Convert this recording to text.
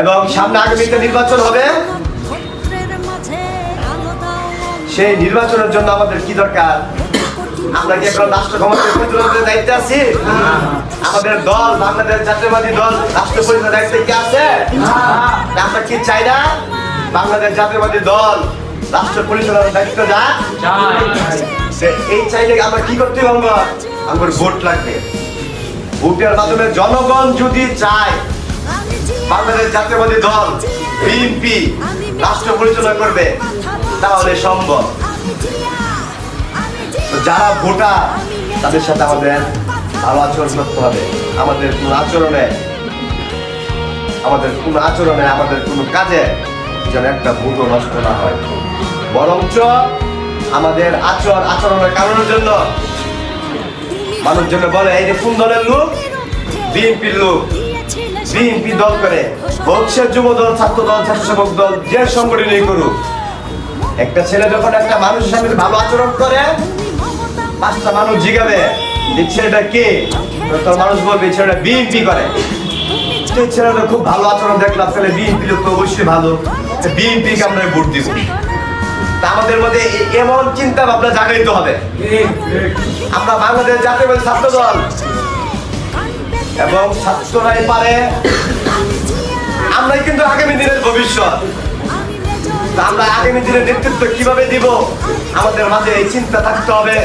এবং সামনে আগামীতে নির্বাচন হবে। সেই নির্বাচনের জন্য আমাদের কি দরকার? আমরা কি এখন রাষ্ট্র ক্ষমতায় পরিচালনার দায়িত্বে আছি? আমাদের দল বাংলাদেশ জাতীয়বাদী দল রাষ্ট্র পরিচালনার দায়িত্বে কি আছে? আমরা কি চাই না বাংলাদেশ জাতীয়বাদী দল রাষ্ট্র পরিচালনার দায়িত্ব যাক? এই চাইলে আমরা কি করতে হবে? আমার ভোট লাগবে। ভোটের মাধ্যমে জনগণ যদি চায় বাংলাদেশ জাতীয়বাদী দল বিএনপি রাষ্ট্র পরিচালনা করবে তাহলে সম্ভব। যারা ভোটার তাদের সাথে আমাদের ভালো আচরণ করতে হবে। আমাদের কোন আচরণে আমাদের কোন কাজে যেন একটা ভোটও নষ্ট না হয়, বরঞ্চ আমাদের আচরণের কারণের জন্য মানুষজন বলে এই যে কোন দলের লোক? বিএনপির লোক। বিএনপি দল করে হোক সে যুব দল, ছাত্র দল, স্বেচ্ছাসেবক দল, যে সংগঠনই করুক, একটা ছেলে যখন একটা মানুষের সামনে ভালো আচরণ করে 5টা মানুষ জিজ্ঞাবে যে ছেলেটা কে, তোর মানুষ বলবে ছেলেটা বিএনপি করে। সেই ছেলেটা খুব ভালো আচরণ দেখলাম, তাহলে বিএনপি লোক তো অবশ্যই ভালো, বিএনপি কে আমরা ভোট দিব। তা আমাদের মধ্যে এমন চিন্তা ভাবনা জাগাইতে হবে। আমরা বাংলাদেশ জাতীয়বাদী ছাত্র দল এবং ছাত্ররাই পারে, আমরাই কিন্তু আগামী দিনের ভবিষ্যৎ। আমরা আগামী দিনের নেতৃত্ব কিভাবে দিব আমাদের মাঝে এই চিন্তা থাকতে হবে।